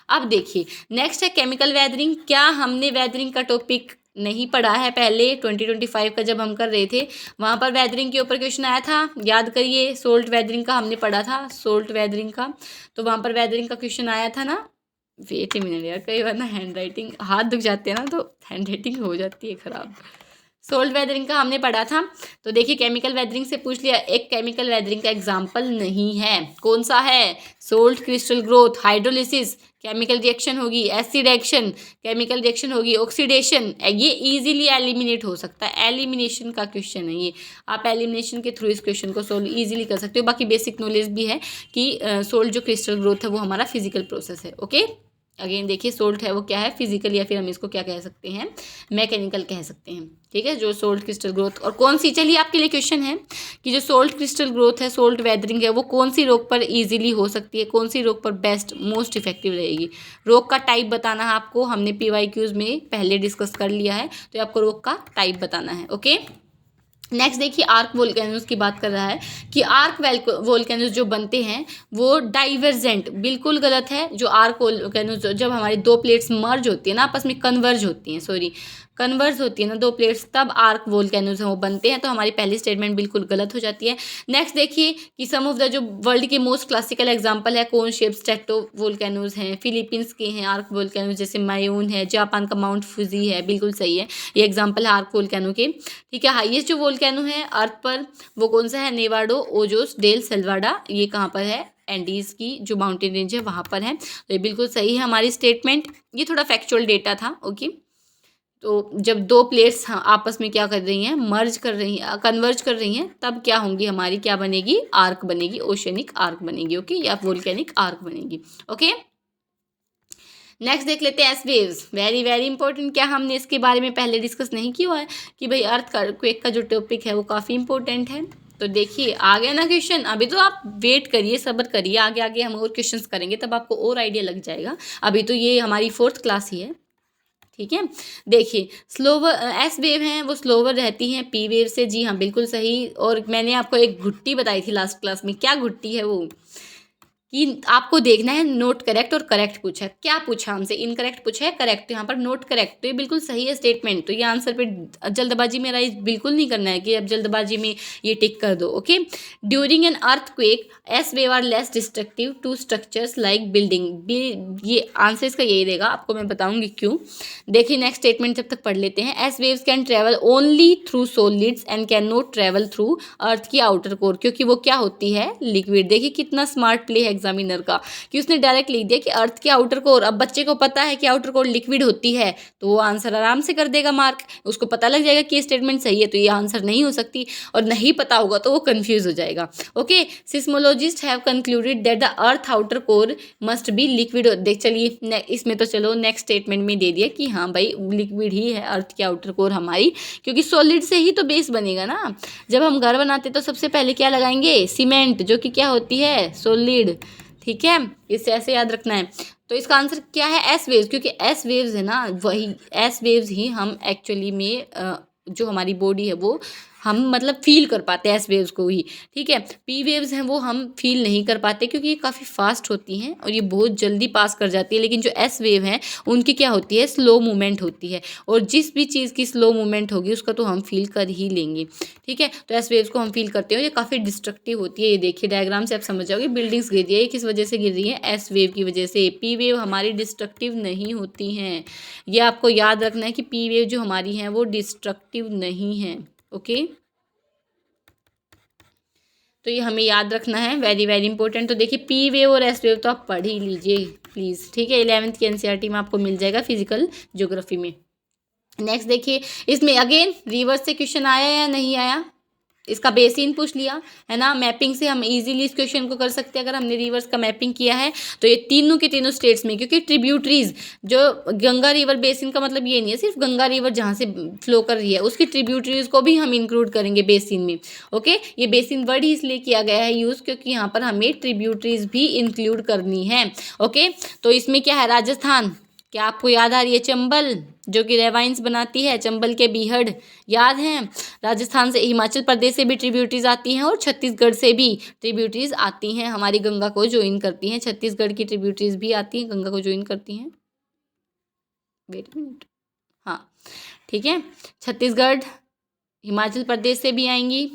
अब देखिए नेक्स्ट है केमिकल वेदरिंग। क्या हमने वेदरिंग का टॉपिक नहीं पढ़ा है पहले 2025 का जब हम कर रहे थे, वहाँ पर वेदरिंग के ऊपर क्वेश्चन आया था, याद करिए। सोल्ट वेदरिंग का हमने पढ़ा था, सोल्ट वेदरिंग का, तो वहाँ पर वेदरिंग का क्वेश्चन आया था ना। वेट ए मिनट यार, कई बार ना हैंड राइटिंग, हाथ दुख जाते हैं ना तो हैंड राइटिंग हो जाती है ख़राब। सोल्ट वेदरिंग का हमने पढ़ा था, तो देखिए केमिकल वेदरिंग से पूछ लिया। एक केमिकल वेदरिंग का एग्जाम्पल नहीं है, कौन सा है, salt crystal growth, hydrolysis, chemical reaction होगी, एसिड एक्शन, केमिकल रिएक्शन होगी, ऑक्सीडेशन। ये इजीली एलिमिनेट हो सकता है, एलिमिनेशन का क्वेश्चन है ये, आप एलिमिनेशन के थ्रू इस क्वेश्चन को सोल्व इजीली कर सकते हो। बाकी बेसिक नॉलेज भी है कि सोल्ट जो क्रिस्टल ग्रोथ है वो हमारा फिजिकल प्रोसेस है। ओके, अगेन देखिए सोल्ट है वो क्या है, फिजिकल, या फिर हम इसको क्या कह सकते हैं, मैकेनिकल कह सकते हैं। ठीक है, जो सोल्ट क्रिस्टल ग्रोथ, और कौन सी, चलिए आपके लिए क्वेश्चन है कि जो सोल्ट क्रिस्टल ग्रोथ है, सोल्ट वेदरिंग है, वो कौन सी रोग पर इजीली हो सकती है, कौन सी रोग पर बेस्ट मोस्ट इफेक्टिव रहेगी। रोग का टाइप बताना है आपको, हमने PYQs में पहले डिस्कस कर लिया है, तो आपको रोग का टाइप बताना है। ओके, नेक्स्ट देखिए आर्क वोल्केनोज की बात कर रहा है कि आर्क वोल्केनोज जो बनते हैं वो डाइवर्जेंट, बिल्कुल गलत है। जो आर्क वोल्केनोज, जब हमारी दो प्लेट्स मर्ज होती है ना, आपस में कन्वर्ज होती हैं, सॉरी कन्वर्ज होती है ना दो प्लेट्स, तब आर्क वोल्केनोज वो बनते हैं। तो हमारी पहली स्टेटमेंट बिल्कुल गलत हो जाती है। नेक्स्ट देखिए कि सम ऑफ द जो वर्ल्ड के मोस्ट क्लासिकल एग्जांपल है, कोन शेप स्ट्रेटो वोल्केनोज हैं, फिलीपींस के हैं आर्क वोल्केनोज, जैसे मायून है, जापान का माउंट फुजी है, बिल्कुल सही है, ये एग्जाम्पल है आर्क वोल्केनो के। ठीक है, हाईएस्ट जो वोल्केनो है अर्थ पर वो कौन सा है, नेवाडो ओजोस डेल सेल्वाडा, ये कहाँ पर है, एंडीज की जो माउंटेन रेंज है वहाँ पर है। तो ये बिल्कुल सही है हमारी स्टेटमेंट। ये थोड़ा फैक्चुअल डेटा था। ओके, तो जब दो प्लेट्स आपस में क्या कर रही हैं, मर्ज कर रही हैं, कन्वर्ज कर रही हैं, तब क्या होंगी हमारी, क्या बनेगी, आर्क बनेगी, ओशनिक आर्क बनेगी। ओके, या वोल्केनिक आर्क बनेगी। ओके, नेक्स्ट देख लेते हैं S waves, very very important. क्या हमने इसके बारे में पहले डिस्कस नहीं किया है कि भाई अर्थ क्वेक का जो टॉपिक है वो काफ़ी इंपॉर्टेंट है। तो देखिए आ गया ना क्वेश्चन, अभी तो आप वेट करिए, सब्र करिए, आगे आगे हम और क्वेश्चंस करेंगे तब आपको और आइडिया लग जाएगा। अभी तो ये हमारी 4th क्लास ही है। ठीक है, देखिए स्लोवर एस वेव हैं वो स्लोवर रहती हैं पी वेव से, जी हाँ बिल्कुल सही। और मैंने आपको एक घुट्टी बताई थी लास्ट क्लास में, क्या घुट्टी है वो, कि आपको देखना है नोट करेक्ट और करेक्ट पूछा है, क्या पूछा हमसे, इनकरेक्ट पूछा है, करेक्ट, तो यहाँ पर नोट करेक्ट, तो ये बिल्कुल सही है स्टेटमेंट। तो ये आंसर पे जल्दबाजी में राइज बिल्कुल नहीं करना है कि अब जल्दबाजी में ये टिक कर दो। Okay, during an earthquake S wave are less destructive to structures like building, ये आंसर इसका यही रहेगा, आपको मैं बताऊंगी क्यों। देखिए नेक्स्ट स्टेटमेंट जब तक पढ़ लेते हैं, S waves can travel only through solids and can not travel through earth की आउटर कोर, क्योंकि वो क्या होती है, लिक्विड। देखिए कितना स्मार्ट प्ले है एग्जामिनर का, कि उसने डायरेक्ट लिख दिया कि अर्थ के आउटर कोर। अब बच्चे को पता है कि आउटर कोर लिक्विड होती है तो वो आंसर आराम से कर देगा मार्क, उसको पता लग जाएगा कि ये स्टेटमेंट सही है तो ये आंसर नहीं हो सकती, और नहीं पता होगा तो वो कंफ्यूज हो जाएगा। Okay, seismologist have concluded that the earth outer core must be liquid. देख चलिए इसमें तो चलो नेक्स्ट स्टेटमेंट में दे दिया कि हाँ भाई लिक्विड ही है अर्थ की आउटर कोर हमारी, क्योंकि सॉलिड से ही तो बेस बनेगा ना। जब हम घर बनाते तो सबसे पहले क्या लगाएंगे, सीमेंट, जो कि क्या होती है, सॉलिड। ठीक है, इससे ऐसे याद रखना है। तो इसका आंसर क्या है, एस वेव्स, क्योंकि एस वेव्स है ना, वही एस वेव्स ही हम एक्चुअली में जो हमारी बॉडी है वो हम मतलब फील कर पाते हैं एस वेव्स को ही। ठीक है, पी वेव्स हैं वो हम फील नहीं कर पाते क्योंकि ये काफ़ी फास्ट होती हैं और ये बहुत जल्दी पास कर जाती है, लेकिन जो एस वेव हैं उनकी क्या होती है, स्लो मूवमेंट होती है, और जिस भी चीज़ की स्लो मूवमेंट होगी उसका तो हम फील कर ही लेंगे। ठीक है, तो एस वेव्स को हम फील करते हैं, ये काफ़ी डिस्ट्रक्टिव होती है। ये देखिए डायग्राम से आप समझ जाओगे, बिल्डिंग्स गिर रही है, किस वजह से गिर रही है, एस वेव की वजह से। पी वेव हमारी डिस्ट्रक्टिव नहीं होती हैं, ये आपको याद रखना है कि पी वेव जो हमारी हैं वो डिस्ट्रक्टिव नहीं है। ओके, तो ये हमें याद रखना है, वेरी वेरी इंपॉर्टेंट। तो देखिए पी वेव और एस वेव तो आप पढ़ ही लीजिए प्लीज़। ठीक है, 11th की एनसीईआरटी में आपको मिल जाएगा फिजिकल ज्योग्राफी में। नेक्स्ट देखिए, इसमें अगेन रिवर्स से क्वेश्चन आया या नहीं आया, इसका बेसिन पूछ लिया है ना। मैपिंग से हम इजीली इस क्वेश्चन को कर सकते हैं अगर हमने रिवर्स का मैपिंग किया है तो। ये तीनों के तीनों स्टेट्स में, क्योंकि ट्रिब्यूटरीज जो गंगा रिवर बेसिन का मतलब ये नहीं है सिर्फ गंगा रिवर जहाँ से फ्लो कर रही है, उसकी ट्रिब्यूटरीज को भी हम इंक्लूड करेंगे बेसिन में। ओके, ये बेसिन वर्ड ही इसलिए किया गया है यूज़ क्योंकि यहाँ पर हमें ट्रिब्यूटरीज भी इंक्लूड करनी है। ओके, तो इसमें क्या है, राजस्थान, क्या आपको याद आ रही है, चंबल जो कि रेवाइंस बनाती है, चंबल के बीहड़ याद हैं। राजस्थान से, हिमाचल प्रदेश से भी ट्रिब्यूटरीज आती हैं और छत्तीसगढ़ से भी ट्रिब्यूटरीज आती हैं, हमारी गंगा को ज्वाइन करती हैं। छत्तीसगढ़ की ट्रिब्यूटरीज भी आती हैं, गंगा को ज्वाइन करती हैं। वेट मिनट, हाँ ठीक है, छत्तीसगढ़ हिमाचल प्रदेश से भी आएंगी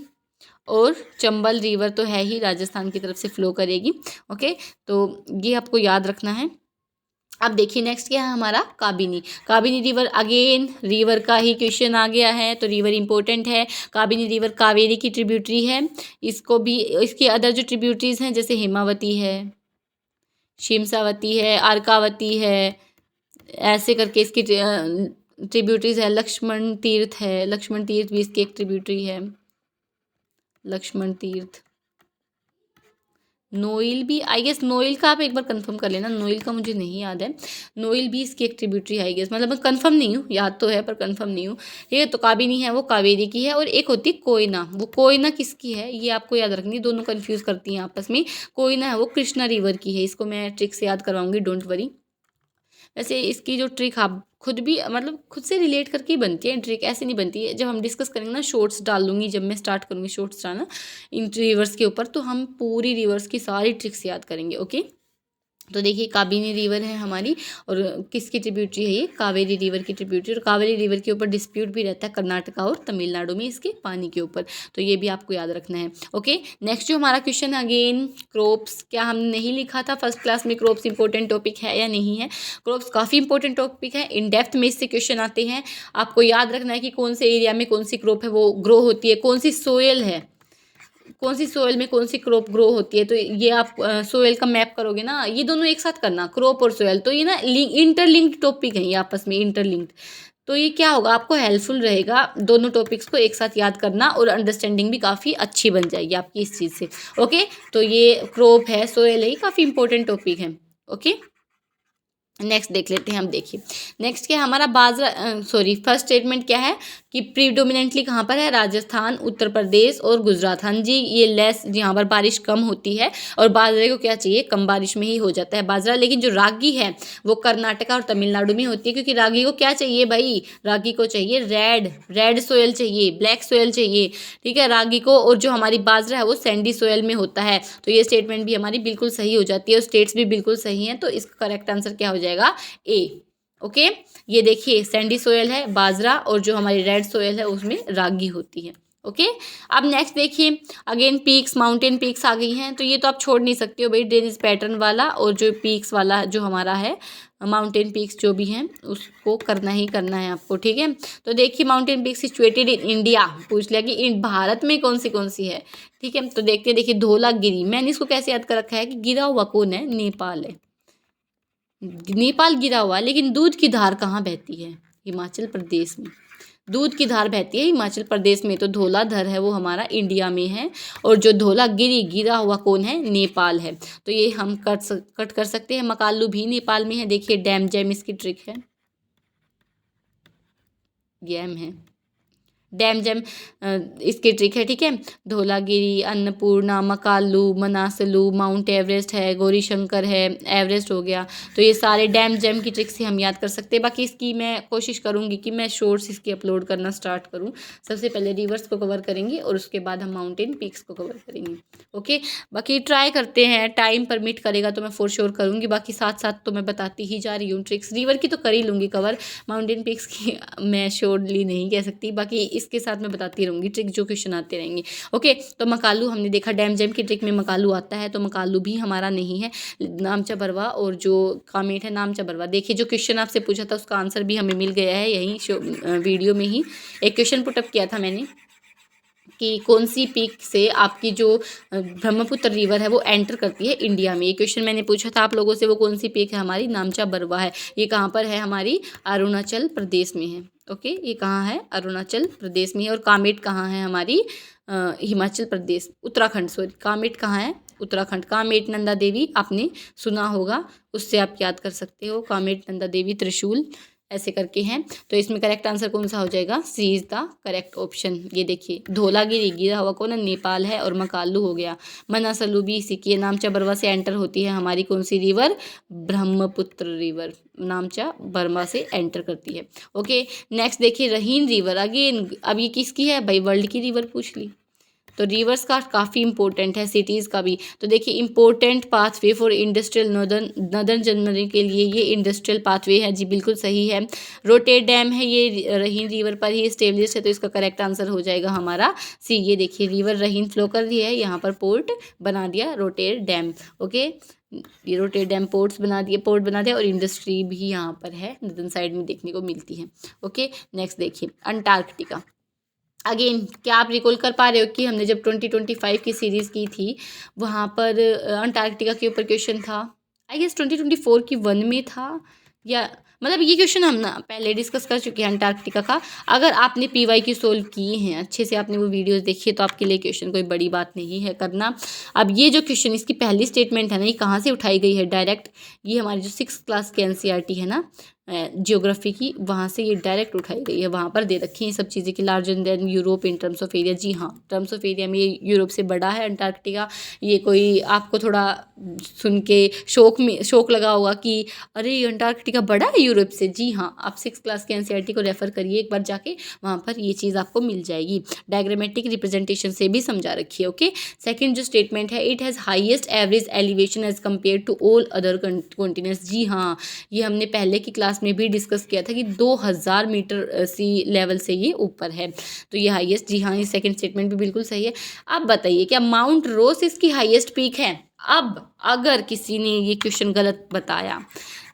और चंबल रिवर तो है ही राजस्थान की तरफ से फ्लो करेगी। ओके, तो ये आपको याद रखना है। अब देखिए नेक्स्ट क्या है हमारा, Kabini. Kabini river, again river का ही क्वेश्चन आ गया है तो रिवर इंपॉर्टेंट है। काबिनी रिवर कावेरी की ट्रिब्यूटरी है, इसको भी, इसकी अदर जो ट्रिब्यूटरीज हैं जैसे हेमावती है, शिमसावती है, अर्कावती है, ऐसे करके इसकी ट्रिब्यूटरीज है। लक्ष्मण तीर्थ है, लक्ष्मण तीर्थ भी इसकी एक ट्रिब्यूटरी है, लक्ष्मण तीर्थ। नोइल भी, आई गेस नोइल का आप एक बार कंफर्म कर लेना, नोइल का मुझे नहीं याद है। नोइल भी इसकी एक ट्रिब्यूटरी आई गेस, मतलब मैं कंफर्म नहीं हूँ, याद तो है पर कंफर्म नहीं हूँ। ठीक है, तो काबिनी है वो कावेरी की है, और एक होती है कोयना, वो कोयना किसकी है ये आपको याद रखनी, दोनों कंफ्यूज करती हैं आपस में। कोयना है वो कृष्णा रिवर की है, इसको मैं ट्रिक से याद करवाऊंगी, डोंट वरी। वैसे इसकी जो ट्रिक आप खुद भी मतलब खुद से रिलेट करके ही बनती है ट्रिक, ऐसे नहीं बनती है। जब हम डिस्कस करेंगे ना, शॉर्ट्स डाल दूंगी जब मैं स्टार्ट करूँगी शॉर्ट्स डालना इन रिवर्स के ऊपर, तो हम पूरी रिवर्स की सारी ट्रिक्स याद करेंगे। ओके, तो देखिए काबिनी रिवर है हमारी, और किसकी ट्रिब्यूटरी है ये, कावेरी रिवर की ट्रिब्यूटरी। और कावेरी रिवर के ऊपर डिस्प्यूट भी रहता है कर्नाटका और तमिलनाडु में इसके पानी के ऊपर, तो ये भी आपको याद रखना है। ओके, नेक्स्ट जो हमारा क्वेश्चन है अगेन क्रॉप्स, क्या हमने नहीं लिखा था फर्स्ट क्लास में क्रॉप्स इंपॉर्टेंट टॉपिक है या नहीं है। क्रॉप्स काफ़ी इंपॉर्टेंट टॉपिक है, इन डेप्थ में इससे क्वेश्चन आते हैं। आपको याद रखना है कि कौन से एरिया में कौन सी क्रॉप है वो ग्रो होती है, कौन सी सोयल है, कौन सी सोयल में कौन सी क्रॉप ग्रो होती है। तो ये आप सोयल का मैप करोगे ना, ये दोनों एक साथ करना, क्रॉप और सोयल, तो ये ना इंटरलिंक्ड टॉपिक है ये आपस में इंटरलिंक्ड, तो ये क्या होगा आपको हेल्पफुल रहेगा दोनों टॉपिक्स को एक साथ याद करना, और अंडरस्टैंडिंग भी काफ़ी अच्छी बन जाएगी आपकी इस चीज़ से। ओके, तो ये क्रॉप है, सोयल है, ये काफ़ी इंपॉर्टेंट टॉपिक है। ओके, नेक्स्ट देख लेते हैं हम। देखिए नेक्स्ट क्या है हमारा, बाजरा, सॉरी फर्स्ट स्टेटमेंट क्या है कि प्रीडोमिनेंटली कहाँ पर है, राजस्थान, उत्तर प्रदेश और गुजरात। हाँ जी, ये लेस, यहाँ पर बारिश कम होती है, और बाजरे को क्या चाहिए, कम बारिश में ही हो जाता है बाजरा। लेकिन जो रागी है वो कर्नाटका और तमिलनाडु में होती है, क्योंकि रागी को क्या चाहिए भाई, रागी को चाहिए रेड सोयल चाहिए, ब्लैक सोयल चाहिए। ठीक है, रागी को, और जो हमारी बाजरा है वो सैंडी सोयल में होता है। तो ये स्टेटमेंट भी हमारी बिल्कुल सही हो जाती है, और स्टेट्स भी बिल्कुल सही हैं, तो इसका करेक्ट आंसर क्या हो जाएगा, ए। ओके, ये देखिए सैंडी सोयल है बाजरा, और जो हमारी रेड सोयल है उसमें रागी होती है। ओके, अब नेक्स्ट देखिए अगेन पीक्स, माउंटेन पीक्स आ गई हैं, तो ये तो आप छोड़ नहीं सकते हो भाई, ड्रेनेज पैटर्न वाला और जो पीक्स वाला जो हमारा है माउंटेन पीक्स जो भी हैं उसको करना ही करना है आपको, ठीक है। तो देखिए mountain peak situated in India, पूछ लिया कि भारत में कौन सी है, ठीक है। तो देखते हैं, देखिए धौलागिरी, मैंने इसको कैसे याद कर रखा है कि गिरा हुआ कौन है, नेपाल है। नेपाल गिरा हुआ, लेकिन दूध की धार कहाँ बहती है, हिमाचल प्रदेश में। दूध की धार बहती है हिमाचल प्रदेश में, तो धौलाधर है वो हमारा इंडिया में है। और जो धौलागिरी गिरा हुआ कौन है, नेपाल है। तो ये हम कट कर सकते हैं। मकालू भी नेपाल में है। देखिए डैम जैम इसकी ट्रिक है, गैम है, डैम जैम इसकी ट्रिक है, ठीक है। धौलागिरी, अन्नपूर्णा, मकालू, मनासलू, माउंट एवरेस्ट है, गौरीशंकर है, एवरेस्ट हो गया। तो ये सारे डैम जैम की ट्रिक से हम याद कर सकते हैं। बाकी इसकी मैं कोशिश करूँगी कि मैं शॉर्ट्स इसकी अपलोड करना स्टार्ट करूँ। सबसे पहले रिवर्स को कवर करेंगे और उसके बाद हम माउंटेन पीक्स को कवर करेंगे, ओके। बाकी ट्राई करते हैं, टाइम परमिट करेगा तो मैं फॉर श्योर करूँगी। बाकी साथ साथ तो मैं बताती ही जा रही हूँ ट्रिक्स। रिवर की तो कर ही लूँगी कवर, माउंटेन पीक्स की मैं श्योरली नहीं कह सकती। बाकी इसके साथ मैं बताती रहूँगी ट्रिक, जो क्वेश्चन आते रहेंगे, ओके। तो मकालू हमने देखा, डैम जैम की ट्रिक में मकालू आता है, तो मकालू भी हमारा नहीं है। नामचा बरवा और जो कामेट है नामचा बरवा। देखिए जो क्वेश्चन आपसे पूछा था उसका आंसर भी हमें मिल गया है, यही वीडियो में ही एक क्वेश्चन पुटअप किया था मैंने कि कौन सी पीक से आपकी जो ब्रह्मपुत्र रिवर है वो एंटर करती है इंडिया में। ये क्वेश्चन मैंने पूछा था आप लोगों से, वो कौन सी पीक है हमारी, नामचा बरवा है। ये कहाँ पर है, हमारी अरुणाचल प्रदेश में है, ओके। ये कहाँ है, अरुणाचल प्रदेश में है। और कामेट कहाँ है, हमारी हिमाचल प्रदेश, उत्तराखंड, सॉरी कामेट कहाँ है, उत्तराखंड। कामेट नंदा देवी आपने सुना होगा, उससे आप याद कर सकते हो, कामेट नंदा देवी, त्रिशूल, ऐसे करके हैं। तो इसमें करेक्ट आंसर कौन सा हो जाएगा, सी इज द करेक्ट ऑप्शन। ये देखिए धौलागिरी गिरा हुआ कौन है, नेपाल है। और मकालू हो गया, मनासलू भी इसी की, नामचा बरवा से एंटर होती है हमारी कौन सी रिवर, ब्रह्मपुत्र रिवर नामचा बर्मा से एंटर करती है, ओके। नेक्स्ट देखिए रहीन रिवर, अगेन अब ये किसकी है भाई, वर्ल्ड की रिवर पूछ ली। तो रिवर्स का काफ़ी इंपॉर्टेंट है, सिटीज़ का भी। तो देखिए important pathway for industrial northern Germany के लिए ये इंडस्ट्रियल पाथवे है, जी बिल्कुल सही है। रोटेट डैम है, ये रहीन रिवर पर ही स्टेब्लिश है, तो इसका करेक्ट आंसर हो जाएगा हमारा सी। ये देखिए रिवर रहीन फ्लो कर रही है, यहाँ पर पोर्ट बना दिया रोटेट डैम, ओके। ये रोटेट डैम पोर्ट बना दिया और इंडस्ट्री भी यहाँ पर है, नदर्न साइड में देखने को मिलती है, ओके। नेक्स्ट देखिए अंटार्कटिका। अगेन क्या आप रिकॉल कर पा रहे हो कि हमने जब 2025 की सीरीज़ की थी वहाँ पर अंटार्कटिका के ऊपर क्वेश्चन था, आई गेस 2024 की 1 में था, या मतलब ये क्वेश्चन हम ना पहले डिस्कस कर चुके हैं अंटार्कटिका का। अगर आपने पीवाई की सोल्व किए हैं अच्छे से, आपने वो वीडियोस देखी है, तो आपके लिए क्वेश्चन कोई बड़ी बात नहीं है करना। अब ये जो क्वेश्चन इसकी पहली स्टेटमेंट है ना, ये कहाँ से उठाई गई है डायरेक्ट, ये हमारी जो 6th क्लास के एनसीईआरटी है ना जियोग्राफी की, वहाँ से ये डायरेक्ट उठाई गई है। वहाँ पर दे रखी हैं सब चीज़ें कि larger than Europe in terms of area. जी हाँ, टर्म्स ऑफ एरिया में ये यूरोप से बड़ा है अंटार्कटिका। ये कोई आपको थोड़ा सुन के शौक लगा होगा कि अरे अंटार्कटिका बड़ा है यूरोप से। जी हाँ, आप 6th क्लास के एनसीईआरटी को रेफर करिए एक बार जाके, वहाँ पर ये चीज़ आपको मिल जाएगी। डायग्रामेटिक रिप्रेजेंटेशन से भी समझा रखी है, ओके। सेकेंड जो स्टेटमेंट है, it has highest average elevation as compare to all other continents. जी हाँ, ये हमने पहले की क्लास में भी डिस्कस किया था कि 2000 मीटर सी लेवल से ये ऊपर है, तो ये हाईएस्ट। जी हाँ, ये सेकंड स्टेटमेंट भी बिल्कुल सही है। अब बताइए क्या माउंट रोस इसकी हाईएस्ट पीक है? अब अगर किसी ने ये क्वेश्चन गलत बताया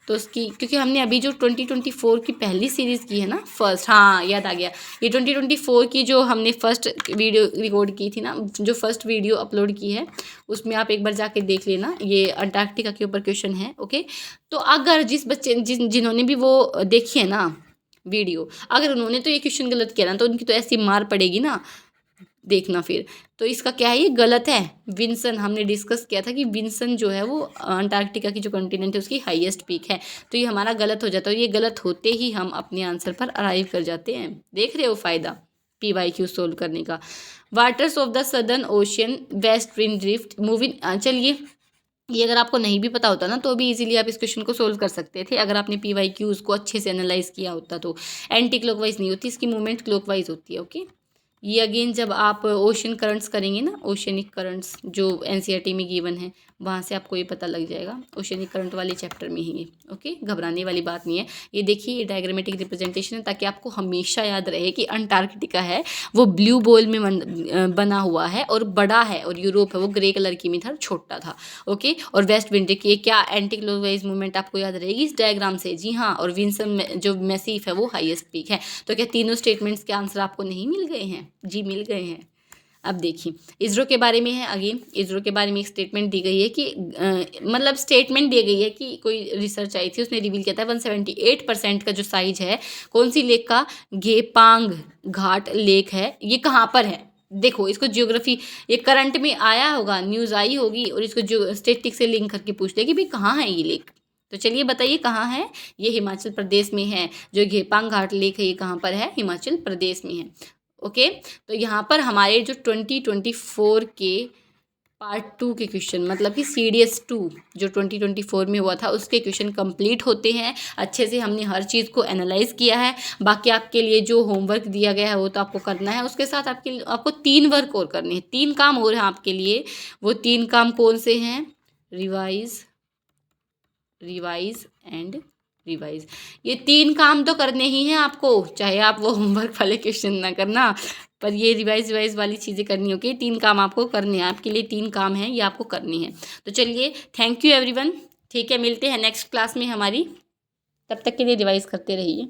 तो उसकी, क्योंकि हमने अभी जो 2024 की पहली सीरीज़ की है ना फर्स्ट, हाँ याद आ गया, ये 2024 की जो हमने फर्स्ट वीडियो रिकॉर्ड की थी ना, जो फर्स्ट वीडियो अपलोड की है, उसमें आप एक बार जाके देख लेना, ये अंटार्कटिका के ऊपर क्वेश्चन है, ओके। तो अगर जिन्होंने भी वो देखी है ना वीडियो, अगर उन्होंने तो ये क्वेश्चन गलत किया ना, तो उनकी तो ऐसी मार पड़ेगी ना, देखना फिर। तो इसका क्या है, ये गलत है। विंसन हमने डिस्कस किया था कि विंसन जो है वो अंटार्कटिका की जो कॉन्टिनेंट है उसकी हाईएस्ट पीक है, तो ये हमारा गलत हो जाता है। ये गलत होते ही हम अपने आंसर पर अराइव कर जाते हैं। देख रहे हो फ़ायदा PYQ सोल्व करने का। Waters of the southern ocean west wind drift moving, चलिए ये अगर आपको नहीं भी पता होता ना तो भी इजीली आप इस क्वेश्चन को सोल्व कर सकते थे, अगर आपने PYQ उसको अच्छे से एनालाइज किया होता तो। एंटी क्लॉकवाइज नहीं होती इसकी मूवमेंट, क्लॉकवाइज होती है, ओके। ये अगेन जब आप ओशन करंट्स करेंगे ना, ओशनिक करंट्स जो एनसीईआरटी में गिवन है, वहाँ से आपको ये पता लग जाएगा। ओशनिक करंट वाले चैप्टर में ही ये, ओके, घबराने वाली बात नहीं है। ये देखिए, ये डायग्रामेटिक रिप्रेजेंटेशन है ताकि आपको हमेशा याद रहे कि अंटार्कटिका है वो ब्लू बॉल में बना हुआ है और बड़ा है, और यूरोप है वो ग्रे कलर की में था, छोटा था, ओके। और वेस्ट विंटर की क्या एंटी क्लॉकवाइज मूवमेंट आपको याद रहेगी इस डायग्राम से, जी हाँ। और विंसन जो मैसिफ है वो हाईएस्ट पीक है। तो क्या तीनों स्टेटमेंट्स के आंसर आपको नहीं मिल गए हैं? जी मिल गए हैं। अब देखिए, इसरो के बारे में है। अगेन इसरो के बारे में एक स्टेटमेंट दी गई है कि मतलब स्टेटमेंट दी गई है कि कोई रिसर्च आई थी, उसने रिवील किया था 178% का जो साइज है कौन सी लेक का, गेपांग घाट लेक है, ये कहाँ पर है। देखो इसको ज्योग्राफी, ये करंट में आया होगा, न्यूज़ आई होगी, और इसको जो स्टेटिक से लिंक करके पूछ ले कि भाई कहाँ है ये लेक। तो चलिए बताइए कहाँ है। ये हिमाचल प्रदेश में है। जो गेपांग घाट लेक है ये कहाँ पर है, हिमाचल प्रदेश में है, ओके। तो यहाँ पर हमारे जो 2024 के पार्ट 2 के क्वेश्चन, मतलब कि CDS 2 जो 2024 में हुआ था उसके क्वेश्चन कंप्लीट होते हैं। अच्छे से हमने हर चीज़ को एनालाइज किया है। बाकी आपके लिए जो होमवर्क दिया गया है वो तो आपको करना है, उसके साथ आपको 3 वर्क और करने हैं, 3 काम और हैं आपके लिए। वो 3 काम कौन से हैं? Revise, revise and revise. ये 3 काम तो करने ही हैं आपको, चाहे आप वो होमवर्क वाले क्वेश्चन ना करना, पर ये रिवाइज वाली चीज़ें करनी होगी। 3 काम आपको करने हैं, आपके लिए 3 काम हैं, ये आपको करने हैं। तो चलिए, थैंक यू एवरीवन। ठीक है, मिलते हैं नेक्स्ट क्लास में हमारी, तब तक के लिए रिवाइज करते रहिए।